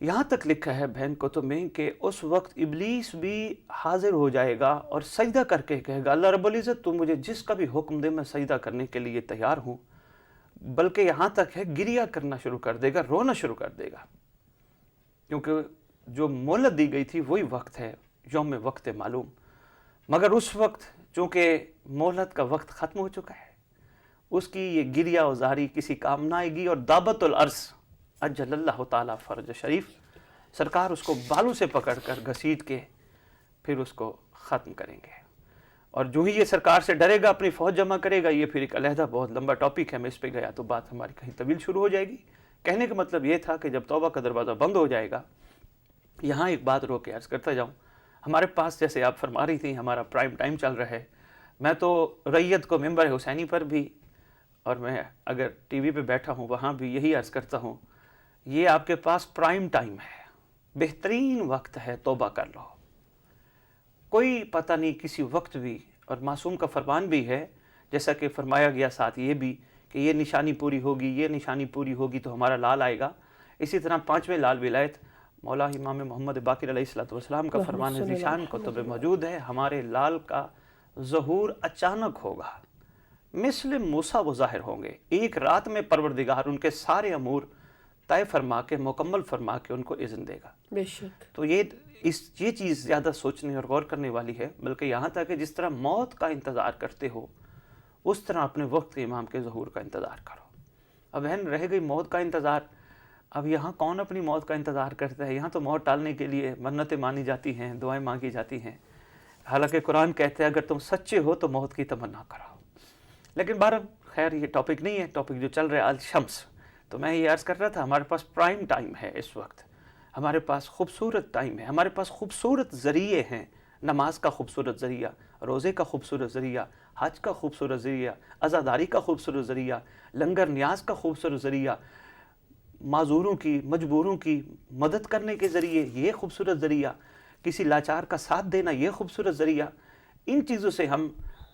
یہاں تک لکھا ہے بہن کتب میں کہ اس وقت ابلیس بھی حاضر ہو جائے گا اور سجدہ کر کے کہے گا اللہ رب العزت تو مجھے جس کا بھی حکم دے میں سجدہ کرنے کے لیے تیار ہوں، بلکہ یہاں تک ہے گریہ کرنا شروع کر دے گا، رونا شروع کر دے گا، کیونکہ جو مہلت دی گئی تھی وہی وقت ہے، یوم وقت معلوم۔ مگر اس وقت چونکہ مہلت کا وقت ختم ہو چکا ہے، اس کی یہ گریہ وزاری کسی کام نہ آئے گی، اور دعوت العرض اجل اللہ تعالیٰ فرج شریف، سرکار اس کو بالوں سے پکڑ کر گھسیٹ کے پھر اس کو ختم کریں گے۔ اور جو ہی یہ سرکار سے ڈرے گا، اپنی فوج جمع کرے گا، یہ پھر ایک علیحدہ بہت لمبا ٹاپک ہے، میں اس پہ گیا تو بات ہماری کہیں طویل شروع ہو جائے گی۔ کہنے کا مطلب یہ تھا کہ جب توبہ کا دروازہ بند ہو جائے گا، یہاں ایک بات رو کے عرض کرتا جاؤں، ہمارے پاس جیسے آپ فرما رہی تھیں ہمارا پرائم ٹائم چل رہا ہے، میں تو ریت کو ممبر حسینی پر بھی اور میں اگر ٹی وی پہ بیٹھا ہوں وہاں بھی یہی عرض کرتا ہوں، یہ آپ کے پاس پرائم ٹائم ہے، بہترین وقت ہے، توبہ کر لو، کوئی پتہ نہیں کسی وقت بھی۔ اور معصوم کا فرمان بھی ہے، جیسا کہ فرمایا گیا ساتھ یہ بھی کہ یہ نشانی پوری ہوگی، یہ نشانی پوری ہوگی تو ہمارا لال آئے گا۔ اسی طرح 5ویں لال ولایت مولا امام محمد باقر علیہ السلام کا فرمان ذیشان کتب موجود ہے، ہمارے لال کا ظہور اچانک ہوگا، مثل موسیٰ وہ ظاہر ہوں گے، ایک رات میں پروردگار ان کے سارے امور طے فرما کے مکمل فرما کے ان کو اذن دے گا۔ بے شک تو یہ چیز زیادہ سوچنے اور غور کرنے والی ہے، بلکہ یہاں تک کہ جس طرح موت کا انتظار کرتے ہو اس طرح اپنے وقت کے امام کے ظہور کا انتظار کرو۔ اب بہن رہ گئی موت کا انتظار، اب یہاں کون اپنی موت کا انتظار کرتا ہے؟ یہاں تو موت ٹالنے کے لیے منتیں مانی جاتی ہیں، دعائیں مانگی جاتی ہیں، حالانکہ قرآن کہتے ہیں اگر تم سچے ہو تو موت کی تمنا کرو۔ لیکن بہرحال خیر یہ ٹاپک نہیں ہے، ٹاپک جو چل رہا ہے الشمس، تو میں یہ عرض کر رہا تھا ہمارے پاس پرائم ٹائم ہے اس وقت، ہمارے پاس خوبصورت ٹائم ہے، ہمارے پاس خوبصورت ذریعے ہیں، نماز کا خوبصورت ذریعہ، روزے کا خوبصورت ذریعہ، حج کا خوبصورت ذریعہ، عزاداری کا خوبصورت ذریعہ، لنگر نیاز کا خوبصورت ذریعہ، معذوروں کی مجبوروں کی مدد کرنے کے ذریعے یہ خوبصورت ذریعہ، کسی لاچار کا ساتھ دینا یہ خوبصورت ذریعہ۔ ان چیزوں سے ہم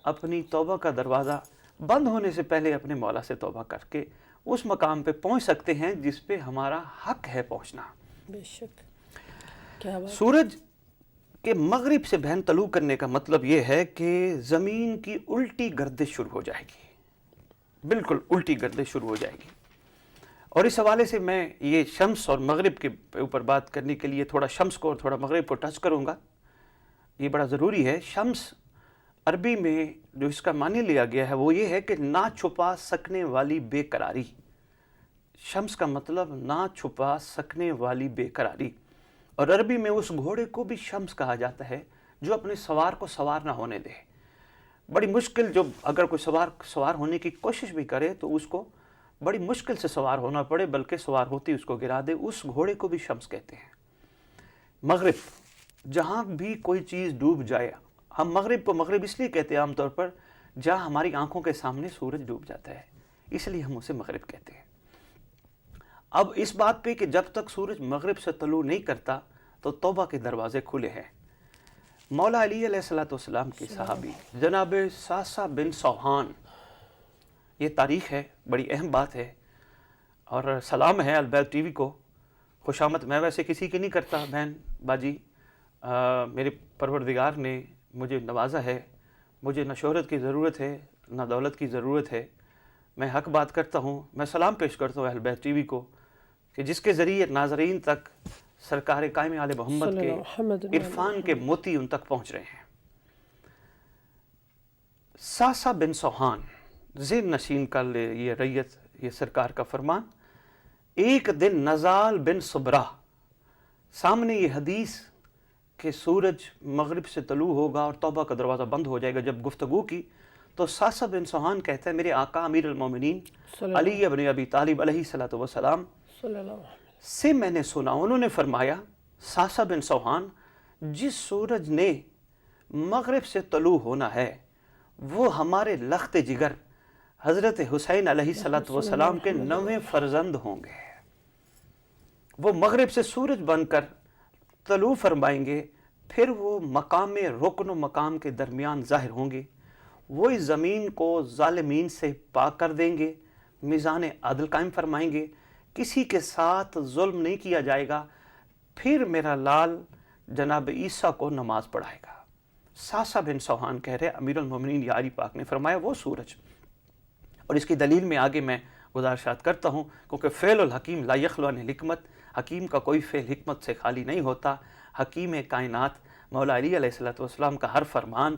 اپنی توبہ کا دروازہ بند ہونے سے پہلے اپنے مولا سے توبہ کر کے اس مقام پہ پہنچ سکتے ہیں جس پہ ہمارا حق ہے پہنچنا۔ بے شک کیا بات۔ سورج کے مغرب سے بہن طلوع کرنے کا مطلب یہ ہے کہ زمین کی الٹی گردش شروع ہو جائے گی، بالکل الٹی گردش شروع ہو جائے گی۔ اور اس حوالے سے میں یہ شمس اور مغرب کے اوپر بات کرنے کے لیے تھوڑا شمس کو اور تھوڑا مغرب کو ٹچ کروں گا، یہ بڑا ضروری ہے۔ شمس عربی میں جو اس کا معنی لیا گیا ہے وہ یہ ہے کہ نہ چھپا سکنے والی بے قراری۔ شمس کا مطلب نہ چھپا سکنے والی بے قراری، اور عربی میں اس گھوڑے کو بھی شمس کہا جاتا ہے جو اپنے سوار کو سوار نہ ہونے دے۔ بڑی مشکل، جو اگر کوئی سوار ہونے کی کوشش بھی کرے تو اس کو بڑی مشکل سے سوار ہونا پڑے، بلکہ سوار ہوتی اس کو گرا دے، اس گھوڑے کو بھی شمس کہتے ہیں۔ مغرب، جہاں بھی کوئی چیز ڈوب جائے، ہم مغرب کو مغرب اس لیے کہتے ہیں عام طور پر جہاں ہماری آنکھوں کے سامنے سورج ڈوب جاتا ہے، اس لیے ہم اسے مغرب کہتے ہیں۔ اب اس بات پہ کہ جب تک سورج مغرب سے طلوع نہیں کرتا تو توبہ کے دروازے کھلے ہیں۔ مولا علی علیہ السلام کے صحابی جناب ساسا بن سوہان، یہ تاریخ ہے، بڑی اہم بات ہے، اور سلام ہے البیت ٹی وی کو، خوش آمد میں ویسے کسی کی نہیں کرتا بہن باجی، میرے پروردگار نے مجھے نوازا ہے، مجھے نہ شہرت کی ضرورت ہے نہ دولت کی ضرورت ہے، میں حق بات کرتا ہوں، میں سلام پیش کرتا ہوں اہل بیت ٹی وی کو کہ جس کے ذریعے ناظرین تک سرکار قائم آل محمد کے عرفان کے موتی ان تک پہنچ رہے ہیں۔ ساسا بن سوہان، ذہن نشین کر لے یہ ریت، یہ سرکار کا فرمان۔ ایک دن نزال بن صبرہ، سامنے یہ حدیث کہ سورج مغرب سے طلوع ہوگا اور توبہ کا دروازہ بند ہو جائے گا، جب گفتگو کی تو ساسا بن سوہان کہتا ہے میرے آقا امیر المومنین علی ابن ابی طالب علیہ السلام سے میں نے سنا، انہوں نے فرمایا ساسا بن سوہان، جس سورج نے مغرب سے طلوع ہونا ہے وہ ہمارے لخت جگر حضرت حسین علیہ السلام کے 9ویں فرزند ہوں گے، وہ مغرب سے سورج بن کر طلوع فرمائیں گے، پھر وہ مقام رکن و مقام کے درمیان ظاہر ہوں گے، وہ اس زمین کو ظالمین سے پاک کر دیں گے، میزان عدل قائم فرمائیں گے، کسی کے ساتھ ظلم نہیں کیا جائے گا، پھر میرا لال جناب عیسیٰ کو نماز پڑھائے گا۔ ساسا بن سوہان کہہ رہے امیر المومنین یاری پاک نے فرمایا وہ سورج، اور اس کی دلیل میں آگے میں گزارشات کرتا ہوں، کیونکہ فعل الحکیم لا یخلو عن الحکمت، حکیم کا کوئی فعل حکمت سے خالی نہیں ہوتا۔ حکیم کائنات مولا علی علیہ السلام کا ہر فرمان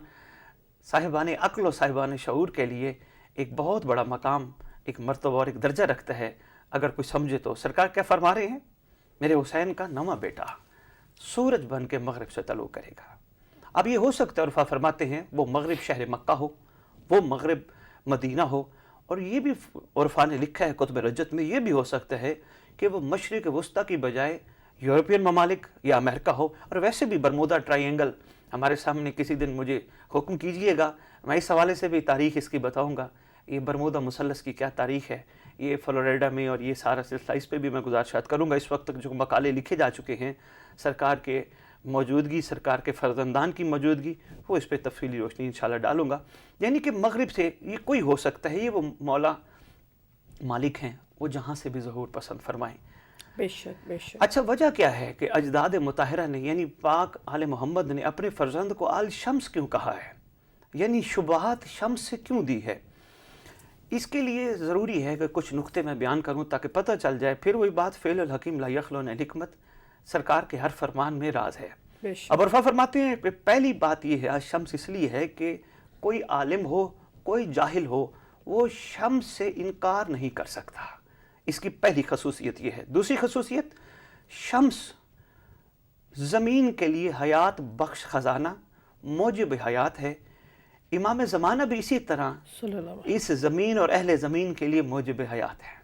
صاحبان عقل و صاحبان شعور کے لیے ایک بہت بڑا مقام، ایک مرتبہ اور ایک درجہ رکھتا ہے۔ اگر کوئی سمجھے تو سرکار کیا فرما رہے ہیں؟ میرے حسین کا نواں بیٹا سورج بن کے مغرب سے طلوع کرے گا۔ اب یہ ہو سکتا ہے، عرفا فرماتے ہیں، وہ مغرب شہر مکہ ہو، وہ مغرب مدینہ ہو، اور یہ بھی عرفا نے لکھا ہے کتب رجت میں، یہ بھی ہو سکتا ہے کہ وہ مشرق وسطیٰ کی بجائے یورپین ممالک یا امریکہ ہو۔ اور ویسے بھی برمودا ٹرائی اینگل ہمارے سامنے کسی دن مجھے حکم کیجئے گا، میں اس حوالے سے بھی تاریخ اس کی بتاؤں گا، یہ برمودا مثلث کی کیا تاریخ ہے، یہ فلوریڈا میں، اور یہ سارا سلسلہ اس پہ بھی میں گزارشات کروں گا۔ اس وقت تک جو مقالے لکھے جا چکے ہیں سرکار کے موجودگی، سرکار کے فرزندان کی موجودگی، وہ اس پہ تفصیلی روشنی انشاءاللہ ڈالوں گا۔ یعنی کہ مغرب سے یہ کوئی ہو سکتا ہے، یہ وہ مولا مالک ہیں، وہ جہاں سے بھی ظہور پسند فرمائیں۔ بے شک بے شک۔ اچھا، وجہ کیا ہے کہ اجداد مطہرہ نے یعنی پاک آل محمد نے اپنے فرزند کو آل شمس کیوں کہا ہے، یعنی شبہات شمس سے کیوں دی ہے؟ اس کے لیے ضروری ہے کہ کچھ نقطے میں بیان کروں تاکہ پتہ چل جائے۔ پھر وہی بات، فعل الحکیم لا یخلو عن الحکمت، سرکار کے ہر فرمان میں راز ہے۔ بے شک۔ اب عرفا فرماتے ہیں کہ پہلی بات یہ ہے، شمس اس لیے ہے کہ کوئی عالم ہو، کوئی جاہل ہو، وہ شمس سے انکار نہیں کر سکتا۔ اس کی پہلی خصوصیت یہ ہے۔ دوسری خصوصیت، شمس زمین کے لیے حیات بخش خزانہ، موجب حیات ہے۔ امام زمانہ بھی اسی طرح صلی اللہ علیہ اس زمین اور اہل زمین کے لیے موجب حیات ہے۔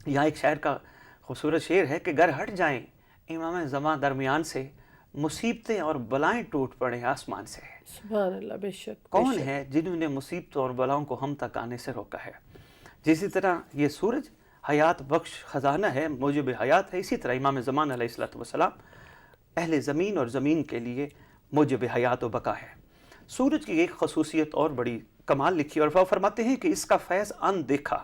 یہاں ایک شاعر کا خوبصورت شعر ہے کہ گر ہٹ جائیں امام زمان درمیان سے، مصیبتیں اور بلائیں ٹوٹ پڑیں آسمان سے۔ سبحان اللہ، بے شک۔ کون ہے جنہوں نے مصیبتوں اور بلاؤں کو ہم تک آنے سے روکا ہے؟ جسی طرح یہ سورج حیات بخش خزانہ ہے، موجب حیات ہے، اسی طرح امام زمان علیہ السلام اہل زمین اور زمین کے لیے موجب حیات و بقا ہے۔ سورج کی ایک خصوصیت اور بڑی کمال لکھی، اور وہ فرماتے ہیں کہ اس کا فیض ان دیکھا۔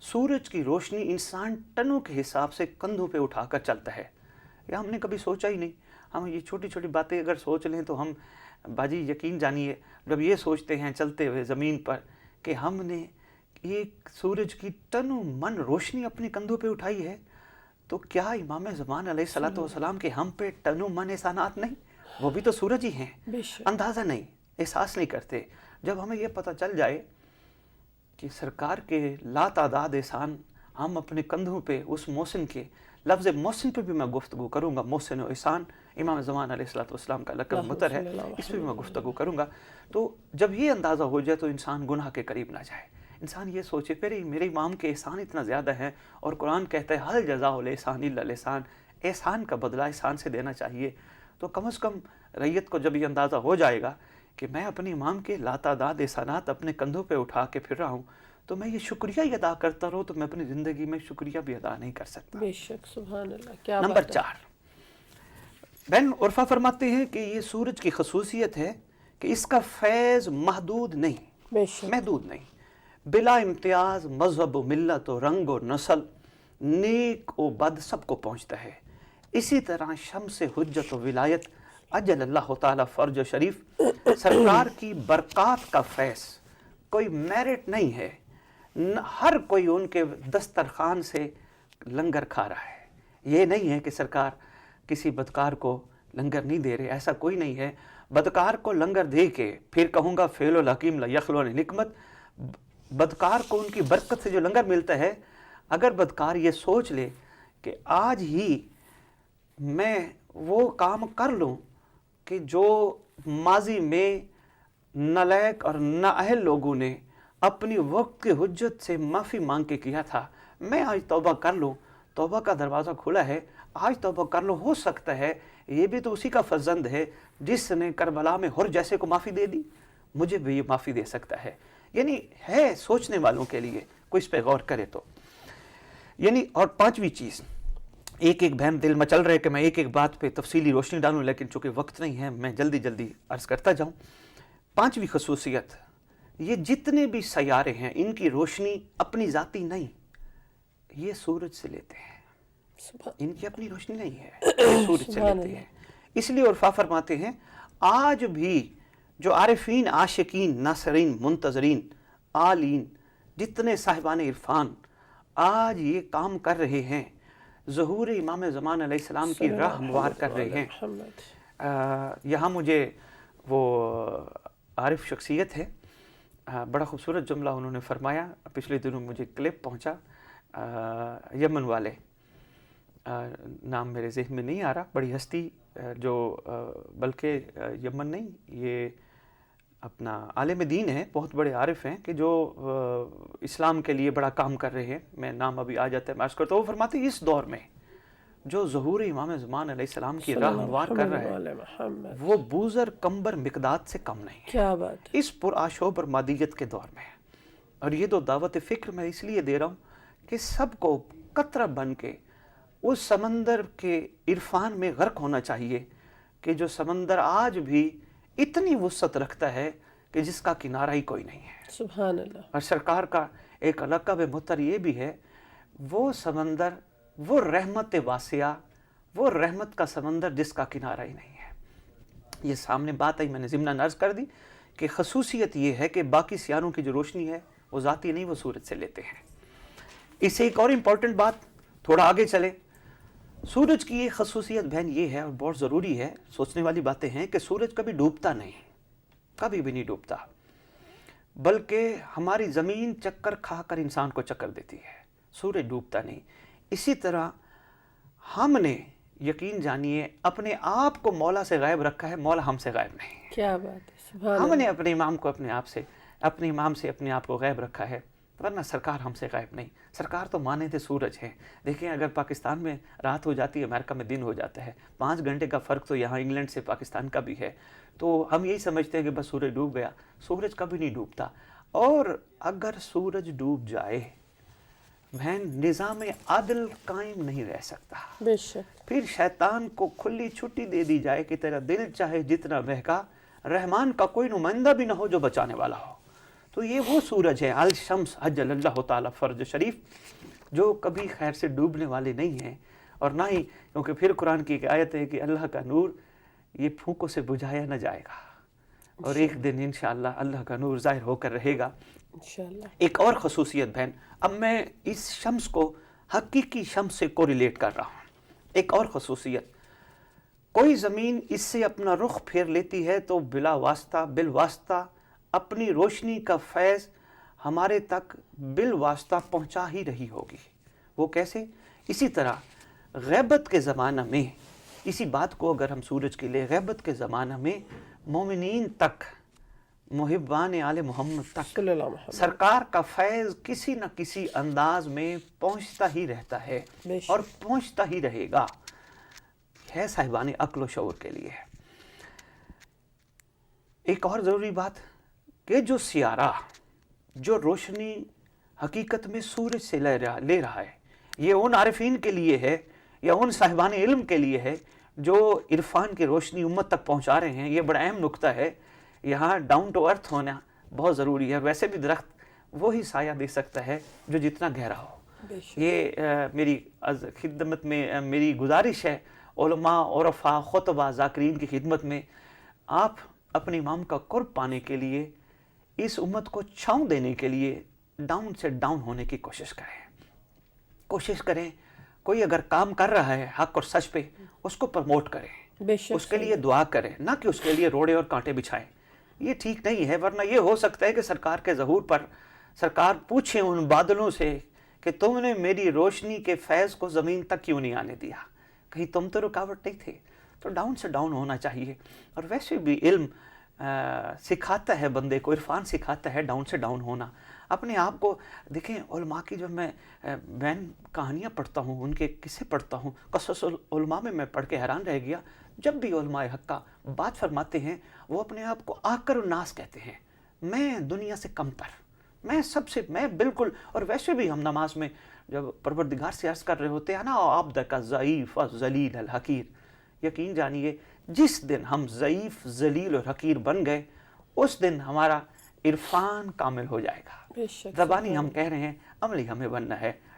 سورج کی روشنی انسان ٹنوں کے حساب سے کندھوں پہ اٹھا کر چلتا ہے۔ یہ ہم نے کبھی سوچا ہی نہیں۔ ہم یہ چھوٹی چھوٹی باتیں اگر سوچ لیں تو ہم باجی یقین جانیے، جب یہ سوچتے ہیں چلتے ہوئے زمین پر کہ ہم نے ایک سورج کی ٹنوں من روشنی اپنے کندھوں پہ اٹھائی ہے، تو کیا امام زمان علیہ السلام کے ہم پہ ٹنوں من احسانات نہیں؟ وہ بھی تو سورج ہی ہیں۔ بے شک۔ اندازہ نہیں، احساس نہیں کرتے۔ جب ہمیں یہ پتہ چل جائے کہ سرکار کے لا تعداد احسان ہم اپنے کندھوں پہ، اس محسن کے، لفظ محسن پہ بھی میں گفتگو کروں گا، محسن و احسان امام زمان علیہ السلام کا لقب مطر ہے، اس پہ بھی میں گفتگو کروں گا۔ تو جب یہ اندازہ ہو جائے تو انسان گناہ کے قریب نہ جائے۔ انسان یہ سوچے میرے امام کے احسان اتنا زیادہ ہیں، اور قرآن کہتا ہے حل جزاء الاحسان الا الاحسان، احسان کا بدلہ احسان سے دینا چاہیے۔ تو کم از کم ریت کو جب یہ اندازہ ہو جائے گا کہ میں اپنے امام کے لاتعداد احسانات اپنے کندھوں پہ اٹھا کے پھر رہا ہوں، تو میں یہ شکریہ ہی ادا کرتا رہوں تو میں اپنی زندگی میں شکریہ بھی ادا نہیں کر سکتا۔ بے شک، سبحان اللہ، کیا نمبر 4، بین عرفا فرماتے ہیں کہ یہ سورج کی خصوصیت ہے کہ اس کا فیض محدود نہیں، بے شک، محدود نہیں، بلا امتیاز مذہب و ملت و رنگ و نسل، نیک و بد سب کو پہنچتا ہے۔ اسی طرح شمس حجت و ولایت اجل اللہ تعالی فرج شریف، سرکار کی برکات کا فیض کوئی میرٹ نہیں ہے، ہر کوئی ان کے دسترخوان سے لنگر کھا رہا ہے۔ یہ نہیں ہے کہ سرکار کسی بدکار کو لنگر نہیں دے رہے، ایسا کوئی نہیں ہے۔ بدکار کو لنگر دے کے پھر کہوں گا فعل الحکیم لا یخلو عن الحکمت، بدکار کو ان کی برکت سے جو لنگر ملتا ہے، اگر بدکار یہ سوچ لے کہ آج ہی میں وہ کام کر لوں کہ جو ماضی میں نالائق اور نااہل لوگوں نے اپنی وقت کی حجت سے معافی مانگ کے کیا تھا، میں آج توبہ کر لوں، توبہ کا دروازہ کھلا ہے، آج توبہ کر لو، ہو سکتا ہے یہ بھی تو اسی کا فرزند ہے جس نے کربلا میں ہر جیسے کو معافی دے دی، مجھے بھی یہ معافی دے سکتا ہے۔ یعنی ہے سوچنے والوں کے لیے، کوئی اس پہ غور کرے تو۔ یعنی اور 5ویں چیز، ایک بہن دل مچل رہے کہ میں ایک بات پہ تفصیلی روشنی ڈالوں، لیکن چونکہ وقت نہیں ہے میں جلدی عرض کرتا جاؤں۔ 5ویں خصوصیت، یہ جتنے بھی سیارے ہیں ان کی روشنی اپنی ذاتی نہیں، یہ سورج سے لیتے ہیں۔ ان کی اپنی روشنی نہیں ہے، یہ سورج سے لیتے ہیں. اس لیے عرفا فرماتے ہیں آج بھی جو عارفین، عاشقین، ناصرین، منتظرین، عالین، جتنے صاحبان عرفان آج یہ کام کر رہے ہیں، ظہور امام زمان علیہ السلام کی راہ ہموار کر رہے ہیں. یہاں مجھے وہ عارف شخصیت ہے، بڑا خوبصورت جملہ انہوں نے فرمایا. پچھلے دنوں مجھے کلپ پہنچا، یمن والے، نام میرے ذہن میں نہیں آ رہا، بڑی ہستی جو بلکہ یمن نہیں، یہ اپنا عالم دین ہے، بہت بڑے عارف ہیں کہ جو اسلام کے لیے بڑا کام کر رہے ہیں. میں نام ابھی آ جاتا ہے، میں عرض کرتا ہوں. وہ فرماتے ہیں اس دور میں جو ظہور امام زمان علیہ السلام کی راہ ہموار کر رہا ہے وہ بوزر کمبر مقداد سے کم نہیں ہے. کیا بات ہے. اس پرآشوب اور مادیت کے دور میں. اور یہ تو دعوت فکر میں اس لیے دے رہا ہوں کہ سب کو قطرہ بن کے اس سمندر کے عرفان میں غرق ہونا چاہیے کہ جو سمندر آج بھی اتنی وسعت رکھتا ہے کہ جس کا کنارہ ہی کوئی نہیں ہے. سبحان اللہ. اور سرکار کا ایک لقب مطر یہ بھی ہے، وہ سمندر، وہ رحمت واسعہ، وہ رحمت کا سمندر جس کا کنارہ ہی نہیں ہے. یہ سامنے بات آئی، میں نے ضمناً عرض کر دی کہ خصوصیت یہ ہے کہ باقی سیاروں کی جو روشنی ہے وہ ذاتی نہیں، وہ سورج سے لیتے ہیں. اس سے ایک اور امپورٹنٹ بات، تھوڑا آگے چلے. سورج کی ایک خصوصیت بہن یہ ہے اور بہت ضروری ہے، سوچنے والی باتیں ہیں کہ سورج کبھی ڈوبتا نہیں، کبھی بھی نہیں ڈوبتا، بلکہ ہماری زمین چکر کھا کر انسان کو چکر دیتی ہے، سورج ڈوبتا نہیں. اسی طرح ہم نے یقین جانیے اپنے آپ کو مولا سے غائب رکھا ہے، مولا ہم سے غائب نہیں. کیا بات ہے. سبحان ہم نے اپنے امام کو اپنے امام سے اپنے آپ کو غائب رکھا ہے، ورنہ سرکار ہم سے غائب نہیں. سرکار تو مانے تھے سورج ہیں. دیکھیں اگر پاکستان میں رات ہو جاتی ہے، امریکہ میں دن ہو جاتا ہے، 5 گھنٹے کا فرق تو یہاں انگلینڈ سے پاکستان کا بھی ہے. تو ہم یہی سمجھتے ہیں کہ بس سورج ڈوب گیا. سورج کبھی نہیں ڈوبتا. اور اگر سورج ڈوب جائے بہن، نظام عادل قائم نہیں رہ سکتا. بے شک. پھر شیطان کو کھلی چھٹی دے دی جائے کہ تیرا دل چاہے جتنا بہکا، رحمان کا کوئی نمائندہ بھی نہ ہو جو بچانے والا ہو. تو یہ وہ سورج ہے، الشمس اجل اللہ تعالیٰ فرج شریف، جو کبھی خیر سے ڈوبنے والے نہیں ہیں اور نہ ہی، کیونکہ پھر قرآن کی ایک آیت ہے کہ اللہ کا نور یہ پھونکوں سے بجھایا نہ جائے گا، اور ایک دن انشاءاللہ اللہ کا نور ظاہر ہو کر رہے گا انشاءاللہ. ایک اور خصوصیت بہن، اب میں اس شمس کو حقیقی شمس سے کوریلیٹ کر رہا ہوں. ایک اور خصوصیت، کوئی زمین اس سے اپنا رخ پھیر لیتی ہے تو بلا واسطہ بالواسطہ اپنی روشنی کا فیض ہمارے تک بالواسطہ پہنچا ہی رہی ہوگی. وہ کیسے؟ اسی طرح غیبت کے زمانہ میں، اسی بات کو اگر ہم سورج کے لئے، غیبت کے زمانہ میں مومنین تک، محبان آل محمد تک سرکار کا فیض کسی نہ کسی انداز میں پہنچتا ہی رہتا ہے اور پہنچتا ہی رہے گا. ہے صاحبان عقل و شعور کے لیے. ایک اور ضروری بات کہ جو سیارہ، جو روشنی حقیقت میں سورج سے لے رہا ہے، یہ ان عارفین کے لیے ہے یا ان صاحبان علم کے لیے ہے جو عرفان کی روشنی امت تک پہنچا رہے ہیں. یہ بڑا اہم نقطہ ہے. یہاں ڈاؤن ٹو ارتھ ہونا بہت ضروری ہے. ویسے بھی درخت وہی سایہ دے سکتا ہے جو جتنا گہرا ہو. یہ میری خدمت میں میری گزارش ہے علماء، عرفاء، خطبہ، ذاکرین کی خدمت میں، آپ اپنے امام کا قرب پانے کے لیے، اس امت کو چھاؤں دینے کے لیے ڈاؤن سے ڈاؤن ہونے کی کوشش کریں. کوئی اگر کام کر رہا ہے حق اور سچ پہ، اس کو پروموٹ کریں، اس کے لیے دعا کریں، نہ کہ اس کے لیے روڑے اور کانٹے بچھائیں. یہ ٹھیک نہیں ہے. ورنہ یہ ہو سکتا ہے کہ سرکار کے ظہور پر سرکار پوچھیں ان بادلوں سے کہ تم نے میری روشنی کے فیض کو زمین تک کیوں نہیں آنے دیا؟ کہیں تم تو رکاوٹ نہیں تھے. تو ڈاؤن سے ڈاؤن ہونا چاہیے. اور ویسے بھی علم سکھاتا ہے بندے کو، عرفان سکھاتا ہے ڈاؤن سے ڈاؤن ہونا. اپنے آپ کو دیکھیں، علماء کی جب میں کہانیاں پڑھتا ہوں، ان کے قصے پڑھتا ہوں، قصص علماء میں پڑھ کے حیران رہ گیا. جب بھی علماء حق کا بات فرماتے ہیں، وہ اپنے آپ کو آکر الناس کہتے ہیں. میں دنیا سے کم تر، میں بالکل. اور ویسے بھی ہم نماز میں جب پروردگار سے عرض کر رہے ہوتے ہیں نا، عبدک ضعیف ذلیل الحقیر، یقین جانیے جس دن ہم ضعیف ذلیل اور حقیر بن گئے، اس دن ہمارا عرفان کامل ہو جائے گا. زبانی ہم کہہ رہے ہیں، عملی ہمیں بننا ہے.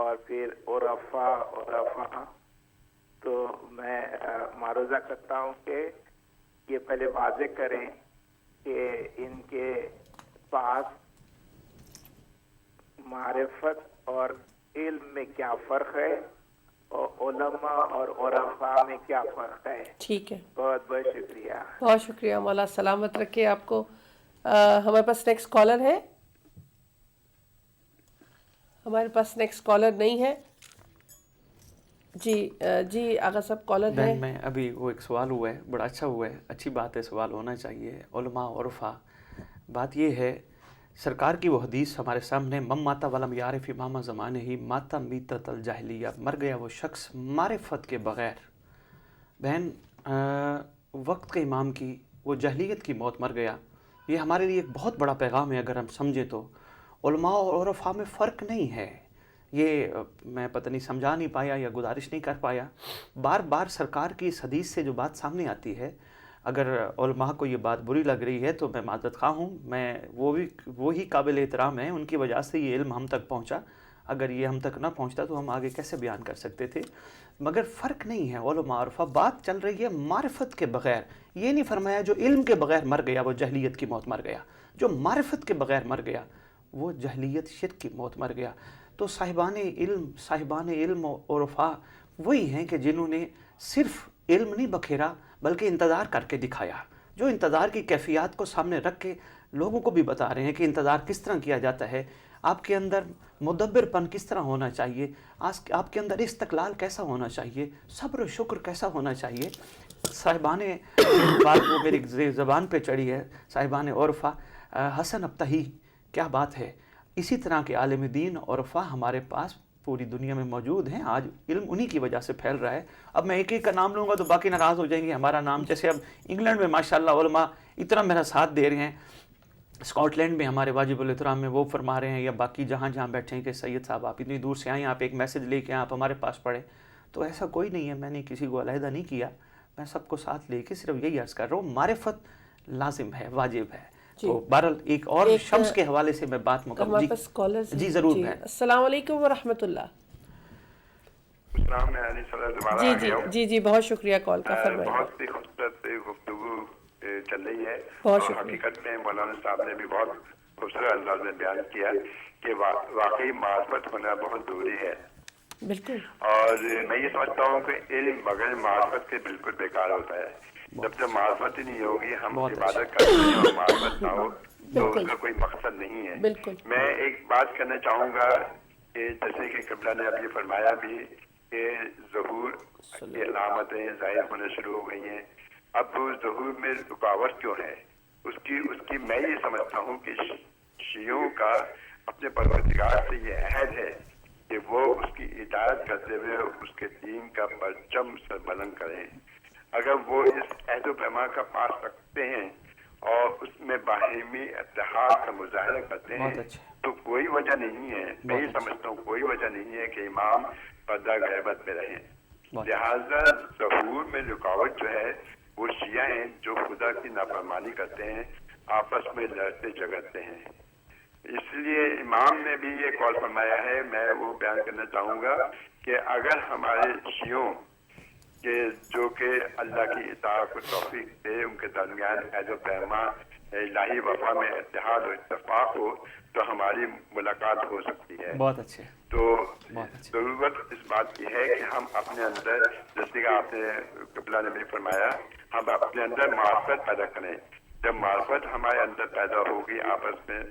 اور پھر عرفا. تو میں معروضہ کرتا ہوں کہ یہ پہلے واضح کریں کہ ان کے پاس معرفت اور علم میں کیا فرق ہے اور علماء اور عرفاء میں کیا فرق ہے. ٹھیک ہے، بہت بہت شکریہ. بہت شکریہ، مولا سلامت رکھے آپ کو. ہمارے پاس نیکسٹ کالر ہے؟ ہمارے پاس نیکسٹ کالر نہیں ہے. جی آغا صاحب کالر ہے. میں ابھی وہ ایک سوال ہوا ہے، بڑا اچھا ہوا ہے، اچھی بات ہے، سوال ہونا چاہیے. علماء عرفا، بات یہ ہے سرکار کی وہ حدیث ہمارے سامنے، مم ماتا ولم یعرف امام زمانے ہی ماتا میتت الجاہلیہ، مر گیا وہ شخص معرفت کے بغیر. بہن وقت کے امام کی وہ جاہلیت کی موت مر گیا. یہ ہمارے لیے ایک بہت بڑا پیغام ہے اگر ہم سمجھیں تو. علماء اور عرفاء میں فرق نہیں ہے. یہ میں پتہ نہیں سمجھا نہیں پایا یا گزارش نہیں کر پایا. بار بار سرکار کی اس حدیث سے جو بات سامنے آتی ہے، اگر علماء کو یہ بات بری لگ رہی ہے تو میں معذرت خواہ ہوں. میں وہی قابل احترام ہیں، ان کی وجہ سے یہ علم ہم تک پہنچا. اگر یہ ہم تک نہ پہنچتا تو ہم آگے کیسے بیان کر سکتے تھے. مگر فرق نہیں ہے علماء عرفا. بات چل رہی ہے معرفت کے بغیر. یہ نہیں فرمایا جو علم کے بغیر مر گیا وہ جہلیت کی موت مر گیا. جو معرفت کے بغیر مر گیا وہ جہلیت شرک کی موت مر گیا. تو صاحبان علم و عرفا وہی ہیں کہ جنہوں نے صرف علم نہیں بکھیرا بلکہ انتظار کر کے دکھایا. جو انتظار کی کیفیات کو سامنے رکھ کے لوگوں کو بھی بتا رہے ہیں کہ انتظار کس طرح کیا جاتا ہے. آپ کے اندر مدبر پن کس طرح ہونا چاہیے، آپ کے اندر استقلال کیسا ہونا چاہیے، صبر و شکر کیسا ہونا چاہیے. صاحبان بات وہ میری زبان پہ چڑھی ہے، صاحبان عرفا، حسن ابتہی، کیا بات ہے. اسی طرح کے عالم دین عرفا ہمارے پاس پوری دنیا میں موجود ہیں. آج علم انہی کی وجہ سے پھیل رہا ہے. اب میں ایک ایک کا نام لوں گا تو باقی ناراض ہو جائیں گے. ہمارا نام جیسے اب انگلینڈ میں ماشاءاللہ علماء اتنا میرا ساتھ دے رہے ہیں، اسکاٹ لینڈ میں ہمارے واجب الاحترام میں وہ فرما رہے ہیں، یا باقی جہاں بیٹھے ہیں کہ سید صاحب آپ اتنی دور سے آئیں، آپ ایک میسج لے کے آپ ہمارے پاس پڑھیں. تو ایسا کوئی نہیں ہے، میں نے کسی کو علیحدہ نہیں کیا. میں سب کو ساتھ لے کے صرف یہی عرض کر رہا ہوں، معرفت لازم ہے، واجب ہے. تو بہرحال ایک اور شمس کے حوالے سے میں بات ہمارے پاس کالر جی ضرور ہے. السلام علیکم ورحمۃ اللہ. السلام علیکم. جی بہت شکریہ کال کا. فرمائیے. بہت سی خوبصورت گفتگو چل رہی ہے بہت اور شکریہ. حقیقت میں مولانا صاحب نے بھی بہت خوبصورت انداز میں بیان کیا کہ واقعی معرفت ہونا بہت ضروری ہے. بالکل. اور میں یہ سمجھتا ہوں کہ علم بغیر معرفت کے بالکل بیکار ہوتا ہے. جب تک معرفت ہی نہیں ہوگی، ہم عبادت کرتے ہیں اور معرفت نہ ہو تو اس کا کوئی مقصد نہیں ہے. بالکل. میں ایک بات کرنا چاہوں گا کہ جیسے کہ قبلہ نے اب یہ فرمایا بھی کہ ظہور کی علامتیں ظاہر ہونے شروع ہو گئی ہیں. اب ظہور میں رکاوٹ کیوں ہے؟ اس کی میں یہ سمجھتا ہوں کہ شیعوں کا اپنے پروردگار سے یہ عہد ہے کہ وہ اس کی اطاعت کرتے ہوئے اس کے دین کا پرچم سر بلند کریں. اگر وہ اس عہد و پیمان کا پاس رکھتے ہیں اور اس میں باہمی اتحاد کا مظاہرہ کرتے ہیں تو کوئی وجہ نہیں ہے، میں یہ سمجھتا ہوں کوئی وجہ نہیں ہے کہ امام پردہ غیبت میں رہیں. لہٰذا ظہور میں رکاوٹ جو ہے وہ شیعہ ہیں جو خدا کی نافرمانی کرتے ہیں، آپس میں لڑتے جھگڑتے ہیں. اس لیے امام نے بھی یہ قول فرمایا ہے، میں وہ بیان کرنا چاہوں گا کہ اگر ہمارے شیعوں کہ جو کہ اللہ کی اطاعت کو توفیق دے، ان کے درمیان عہد و پیمان الہی وفا میں اتحاد و اتفاق ہو تو ہماری ملاقات ہو سکتی ہے. بہت اچھے. تو ضرورت اس بات کی ہے کہ ہم اپنے اندر، جیسے کہ آپ نے قبلہ نے بھی فرمایا، ہم اپنے اندر معرفت پیدا کریں. جب معرفت ہمارے اندر پیدا ہوگی، آپس میں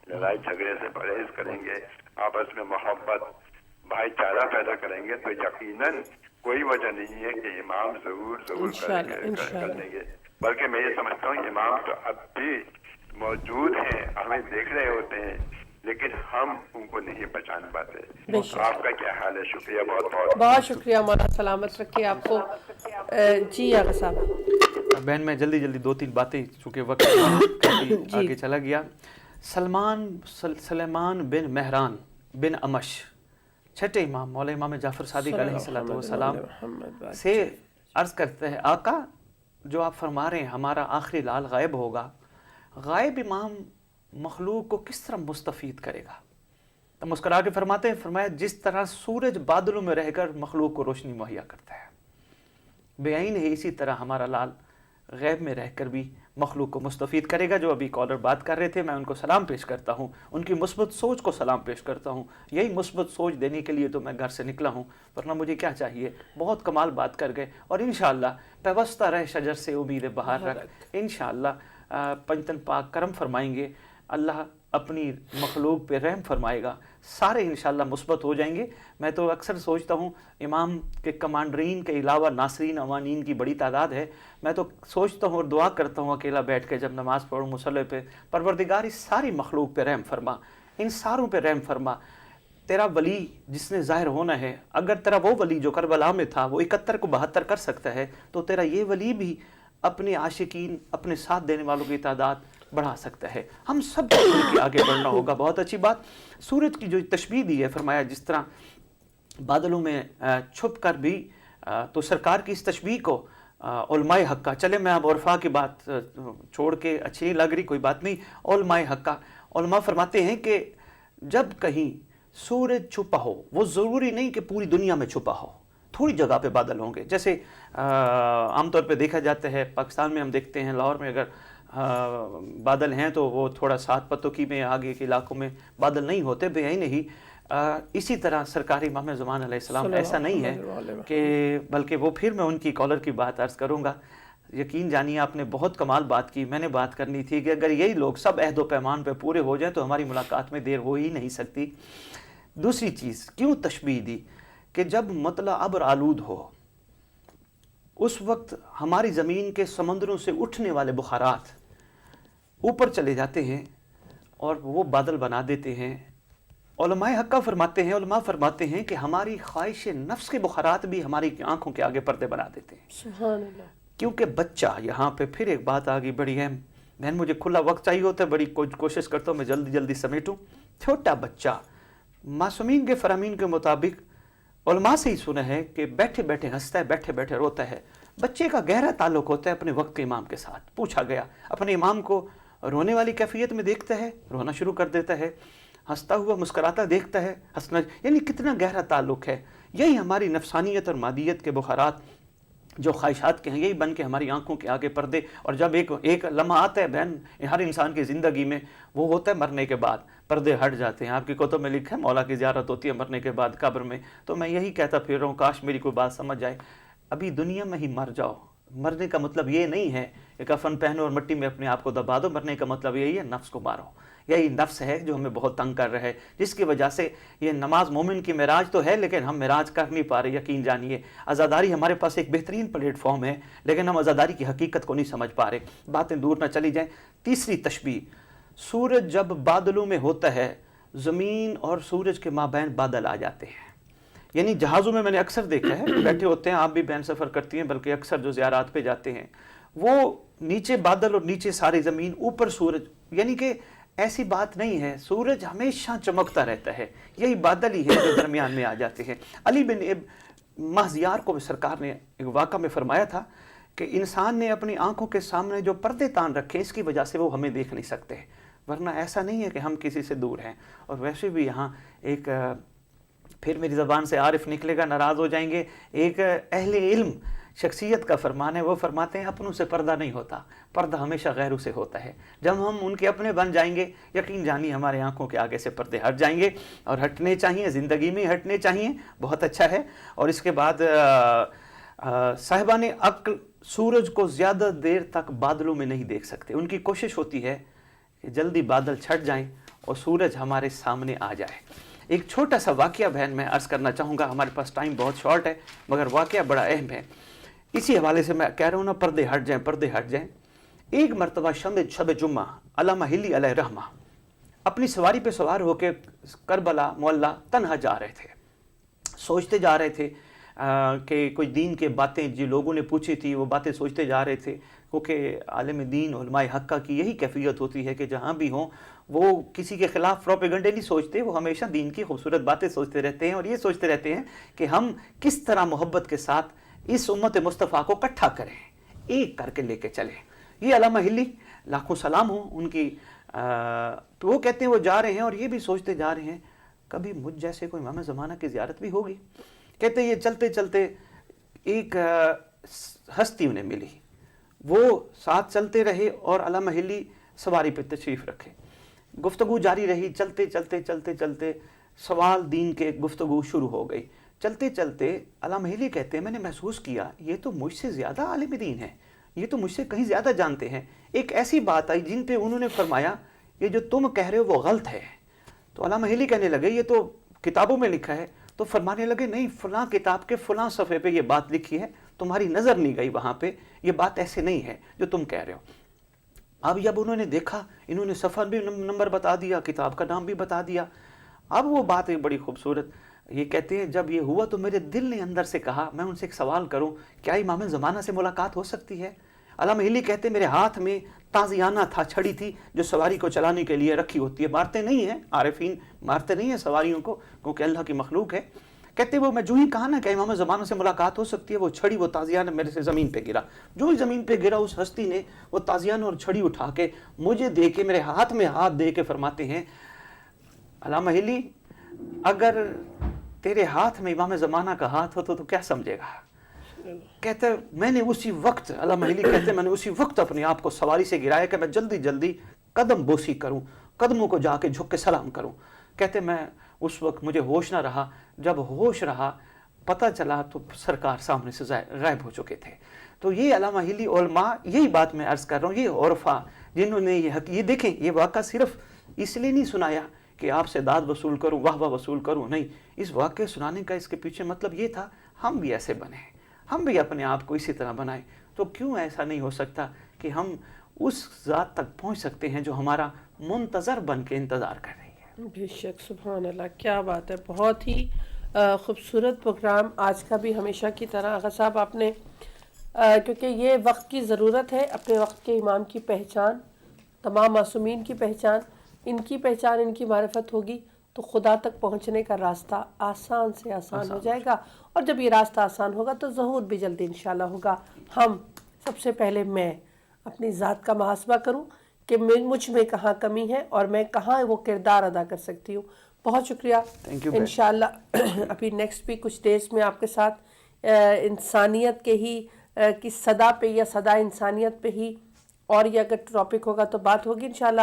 لڑائی جھگڑے سے پرہیز کریں گے، آپس میں محبت بھائی چارہ پیدا کریں گے تو یقیناً کوئی وجہ نہیں ہے کہ امام ضرور کر دیں گے. بلکہ میں یہ سمجھتا ہوں امام تو اب بھی موجود ہیں، ہمیں دیکھ رہے ہوتے ہیں لیکن ہم ان کو نہیں پہچان پاتے. آپ کا کیا حال ہے؟ شکریہ، بہت بہت بہت شکریہ. مولا سلامت رکھے آپ کو. جی آغا صاحب. بہن میں جلدی دو تین باتیں، چونکہ وقت آگے چلا گیا. سلیمان بن مہران بن امش، چھٹے امام مولا امام جعفر صادق علیہ السلام سے عرض کرتے ہیں، آقا جو آپ فرما رہے ہیں ہمارا آخری لال غائب ہوگا، غائب امام مخلوق کو کس طرح مستفید کرے گا؟ تو مسکرا کے فرماتے ہیں، فرمایا جس طرح سورج بادلوں میں رہ کر مخلوق کو روشنی مہیا کرتا ہے، بے عین ہے اسی طرح ہمارا لال غیب میں رہ کر بھی مخلوق کو مستفید کرے گا۔ جو ابھی کالر بات کر رہے تھے، میں ان کو سلام پیش کرتا ہوں، ان کی مثبت سوچ کو سلام پیش کرتا ہوں۔ یہی مثبت سوچ دینے کے لیے تو میں گھر سے نکلا ہوں، ورنہ مجھے کیا چاہیے۔ بہت کمال بات کر گئے، اور انشاءاللہ پیوستہ رہ شجر سے امید بہار رکھ، انشاءاللہ پنجتن پاک کرم فرمائیں گے، اللہ اپنی مخلوق پہ رحم فرمائے گا، سارے انشاءاللہ مثبت ہو جائیں گے۔ میں تو اکثر سوچتا ہوں امام کے کمانڈرین کے علاوہ ناصرین اوانین کی بڑی تعداد ہے، میں تو سوچتا ہوں اور دعا کرتا ہوں اکیلا بیٹھ کے جب نماز پڑھوں مصلی پہ، پروردگار اس ساری مخلوق پہ رحم فرما، ان ساروں پہ رحم فرما۔ تیرا ولی جس نے ظاہر ہونا ہے، اگر تیرا وہ ولی جو کربلا میں تھا وہ 71 کو 72 کر سکتا ہے، تو تیرا یہ ولی بھی اپنے عاشقین، اپنے ساتھ دینے والوں کی تعداد بڑھا سکتا ہے۔ ہم سب کو مل کے آگے بڑھنا ہوگا۔ بہت اچھی بات سورج کی جو تشبیہ دی ہے، فرمایا جس طرح بادلوں میں چھپ کر بھی، تو سرکار کی اس تشبیہ کو علماء حقہ، چلے میں اب عرفا کی بات چھوڑ کے اچھی نہیں لگ رہی، کوئی بات نہیں، علماء حقہ، علماء فرماتے ہیں کہ جب کہیں سورج چھپا ہو، وہ ضروری نہیں کہ پوری دنیا میں چھپا ہو، تھوڑی جگہ پہ بادل ہوں گے۔ جیسے عام طور پہ دیکھا جاتا ہے، پاکستان میں ہم دیکھتے ہیں لاہور میں اگر بادل ہیں تو وہ تھوڑا سات پتوکی میں آگے کے علاقوں میں بادل نہیں ہوتے، بے عین ہی اسی طرح سرکار امام زمان علیہ السلام ایسا نہیں ہے کہ، بلکہ وہ پھر میں ان کی کالر کی بات عرض کروں گا۔ یقین جانیے آپ نے بہت کمال بات کی، میں نے بات کرنی تھی کہ اگر یہی لوگ سب عہد و پیمان پہ پورے ہو جائیں تو ہماری ملاقات میں دیر ہو ہی نہیں سکتی۔ دوسری چیز کیوں تشبیہ دی کہ جب مطلع ابر آلود ہو، اس وقت ہماری زمین کے سمندروں سے اٹھنے والے بخارات اوپر چلے جاتے ہیں اور وہ بادل بنا دیتے ہیں۔ علماء حقہ فرماتے ہیں کہ ہماری خواہش نفس کے بخارات بھی ہماری آنکھوں کے آگے پردے بنا دیتے ہیں۔ سبحان اللہ۔ کیونکہ بچہ، یہاں پہ پھر ایک بات آگئی بڑی اہم، بہن مجھے کھلا وقت چاہیے ہوتا ہے، بڑی کوشش کرتا ہوں میں جلدی سمیٹوں۔ چھوٹا بچہ معصومین کے فرامین کے مطابق علماء سے ہی سنا ہے کہ بیٹھے بیٹھے ہنستا ہے، بیٹھے بیٹھے روتا ہے۔ بچے کا گہرا تعلق ہوتا ہے اپنے وقت کے امام کے ساتھ۔ پوچھا گیا، اپنے امام کو رونے والی کیفیت میں دیکھتا ہے، رونا شروع کر دیتا ہے، ہنستا ہوا مسکراتا دیکھتا ہے، ہنسنا، یعنی کتنا گہرا تعلق ہے۔ یہی ہماری نفسانیت اور مادیت کے بخارات جو خواہشات کے ہیں، یہی بن کے ہماری آنکھوں کے آگے پردے، اور جب ایک لمحہ آتا ہے بہن ہر انسان کی زندگی میں، وہ ہوتا ہے مرنے کے بعد، پردے ہٹ جاتے ہیں۔ آپ کی کتب میں لکھا ہے مولا کی زیارت ہوتی ہے مرنے کے بعد قبر میں۔ تو میں یہی کہتا پھر رہا ہوں، کاش میری کوئی بات سمجھ جائے، ابھی دنیا میں ہی مر جاؤ۔ مرنے کا مطلب یہ نہیں ہے کہ کفن پہنو اور مٹی میں اپنے آپ کو دبا دو، مرنے کا مطلب یہی ہے نفس کو مارو۔ یہی نفس ہے جو ہمیں بہت تنگ کر رہا ہے، جس کی وجہ سے یہ نماز مومن کی معراج تو ہے لیکن ہم معراج کر نہیں پا رہے۔ یقین جانیے عزاداری ہمارے پاس ایک بہترین پلیٹ فارم ہے، لیکن ہم عزاداری کی حقیقت کو نہیں سمجھ پا رہے۔ باتیں دور نہ چلی جائیں۔ تیسری تشبیہ، سورج جب بادلوں میں ہوتا ہے، زمین اور سورج کے مابین بادل آ جاتے ہیں۔ یعنی جہازوں میں نے اکثر دیکھا ہے، بیٹھے ہوتے ہیں، آپ بھی بین سفر کرتی ہیں، بلکہ اکثر جو زیارات پہ جاتے ہیں، وہ نیچے بادل اور نیچے ساری زمین، اوپر سورج، یعنی کہ ایسی بات نہیں ہے، سورج ہمیشہ چمکتا رہتا ہے، یہی بادل ہی ہے جو درمیان میں آ جاتے ہیں۔ علی بن مہزیار کو سرکار نے ایک واقعہ میں فرمایا تھا کہ انسان نے اپنی آنکھوں کے سامنے جو پردے تان رکھے، اس کی وجہ سے وہ ہمیں دیکھ نہیں سکتے، ورنہ ایسا نہیں ہے کہ ہم کسی سے دور ہیں۔ اور ویسے بھی یہاں ایک، پھر میری زبان سے عارف نکلے گا، ناراض ہو جائیں گے، ایک اہل علم شخصیت کا فرمان ہے، وہ فرماتے ہیں اپنوں سے پردہ نہیں ہوتا، پردہ ہمیشہ غیروں سے ہوتا ہے۔ جب ہم ان کے اپنے بن جائیں گے، یقین جانی ہمارے آنکھوں کے آگے سے پردے ہٹ جائیں گے، اور ہٹنے چاہیے، زندگی میں ہٹنے چاہیے، بہت اچھا ہے۔ اور اس کے بعد صاحبان عقل سورج کو زیادہ دیر تک بادلوں میں نہیں دیکھ سکتے، ان کی کوشش ہوتی ہے کہ جلدی بادل چھٹ جائیں اور سورج ہمارے سامنے آ جائے۔ ایک چھوٹا سا واقعہ بہن میں عرض کرنا چاہوں گا، ہمارے پاس ٹائم بہت شارٹ ہے مگر واقعہ بڑا اہم ہے، اسی حوالے سے میں کہہ رہا ہوں نا، پردے ہٹ جائیں، پردے ہٹ جائیں۔ ایک مرتبہ شب جمعہ علامہ ہلی علیہ رحمہ اپنی سواری پہ سوار ہو کے کربلا معلیٰ تنہا جا رہے تھے، سوچتے جا رہے تھے کہ کوئی دین کے باتیں جو لوگوں نے پوچھی تھی وہ باتیں سوچتے جا رہے تھے، کیونکہ عالم دین علماء حقہ کی یہی کیفیت ہوتی ہے کہ جہاں بھی ہوں وہ کسی کے خلاف پروپیگنڈے نہیں سوچتے، وہ ہمیشہ دین کی خوبصورت باتیں سوچتے رہتے ہیں، اور یہ سوچتے رہتے ہیں کہ ہم کس طرح محبت کے ساتھ اس امت مصطفیٰ کو اکٹھا کریں، ایک کر کے لے کے چلیں۔ یہ علامہ ہلی، لاکھوں سلام ہوں ان کی، تو وہ کہتے ہیں وہ جا رہے ہیں اور یہ بھی سوچتے جا رہے ہیں، کبھی مجھ جیسے کوئی امام زمانہ کی زیارت بھی ہوگی؟ کہتے یہ چلتے چلتے ایک ہستی انہیں ملی، وہ ساتھ چلتے رہے اور علامہ ہلی سواری پہ تشریف رکھے. گفتگو جاری رہی، چلتے چلتے چلتے چلتے سوال دین کے گفتگو شروع ہو گئی. چلتے چلتے علامہ ہلی کہتے ہیں میں نے محسوس کیا یہ تو مجھ سے زیادہ عالم دین ہے، یہ تو مجھ سے کہیں زیادہ جانتے ہیں. ایک ایسی بات آئی جن پہ انہوں نے فرمایا یہ جو تم کہہ رہے ہو وہ غلط ہے. تو علامہ ہلی کہنے لگے یہ تو کتابوں میں لکھا ہے. تو فرمانے لگے نہیں، فلاں کتاب کے فلاں صفحے پہ یہ بات لکھی ہے، تمہاری نظر نہیں گئی وہاں پہ، یہ بات ایسے نہیں ہے جو تم کہہ رہے ہو. اب جب انہوں نے دیکھا، انہوں نے صفحہ بھی نمبر بتا دیا، کتاب کا نام بھی بتا دیا. اب وہ بات ہے بڑی خوبصورت. یہ کہتے ہیں جب یہ ہوا تو میرے دل نے اندر سے کہا میں ان سے ایک سوال کروں، کیا امام زمانہ سے ملاقات ہو سکتی ہے؟ علامہ ہلی کہتے ہیں میرے ہاتھ میں تازیانہ تھا، چھڑی تھی جو سواری کو چلانے کے لیے رکھی ہوتی ہے. مارتے نہیں ہیں، عارفین مارتے نہیں ہیں سواریوں کو کیونکہ اللہ کی مخلوق ہے. کہتے وہ میں جو ہی کہا نا کہ امام زمانہ سے ملاقات ہو سکتی ہے، وہ چھڑی وہ تازیانہ میرے سے زمین پہ گرا. جو ہی زمین پہ گرا اس ہستی نے وہ تازیانہ اور چھڑی اٹھا کے مجھے دے کے، میرے ہاتھ میں ہاتھ دے کے فرماتے ہیں علامہ ہلی اگر تیرے ہاتھ میں امام زمانہ کا ہاتھ ہو تو کیا سمجھے گا؟ کہتے میں نے اسی وقت، علامہ ہلی کہتے میں نے اسی وقت اپنے آپ کو سواری سے گرایا کہ میں جلدی جلدی قدم بوسی کروں، قدموں کو جا کے جھک کے سلام کروں. کہتے میں اس وقت مجھے ہوش نہ رہا، جب ہوش رہا پتہ چلا تو سرکار سامنے سے غائب ہو چکے تھے. تو یہ علامہ ہلی علماء، یہی بات میں عرض کر رہا ہوں، یہ عرفا جنہوں نے یہ دیکھیں یہ واقعہ صرف اس لیے نہیں سنایا کہ آپ سے داد وصول کروں، واہ واہ وصول کروں، نہیں. اس واقعے سنانے کا اس کے پیچھے مطلب یہ تھا ہم بھی ایسے بنیں، ہم بھی اپنے آپ کو اسی طرح بنائیں. تو کیوں ایسا نہیں ہو سکتا کہ ہم اس ذات تک پہنچ سکتے ہیں جو ہمارا منتظر بن کے انتظار کر رہی ہے. بے شک، سبحان اللہ، کیا بات ہے. بہت ہی خوبصورت پروگرام آج کا بھی ہمیشہ کی طرح. آغا صاحب آپ نے کیونکہ یہ وقت کی ضرورت ہے، اپنے وقت کے امام کی پہچان، تمام معصومین کی پہچان، ان کی پہچان، ان کی معرفت ہوگی تو خدا تک پہنچنے کا راستہ آسان سے آسان ہو جائے گا. اور جب یہ راستہ آسان ہوگا تو ظہور بھی جلدی انشاءاللہ ہوگا. ہم سب سے پہلے میں اپنی ذات کا محاسبہ کروں کہ مجھ میں کہاں کمی ہے اور میں کہاں وہ کردار ادا کر سکتی ہوں. بہت شکریہ. انشاءاللہ ابھی نیکسٹ بھی کچھ ڈیز میں آپ کے ساتھ انسانیت کے ہی کی صدا پہ یا صدا انسانیت پہ ہی اور یہ اگر ٹاپک ہوگا تو بات ہوگی انشاءاللہ.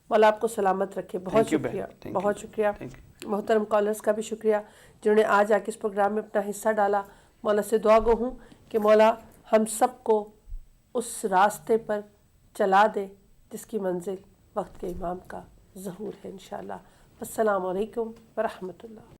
مولا آپ کو سلامت رکھے. بہت شکریہ، بہت شکریہ. محترم کالرز کا بھی شکریہ جنہوں نے آج آ کے اس پروگرام میں اپنا حصہ ڈالا. مولا سے دعا گو ہوں کہ مولا ہم سب کو اس راستے پر چلا دے جس کی منزل وقت کے امام کا ظہور ہے انشاءاللہ. السلام علیکم ورحمۃ اللہ.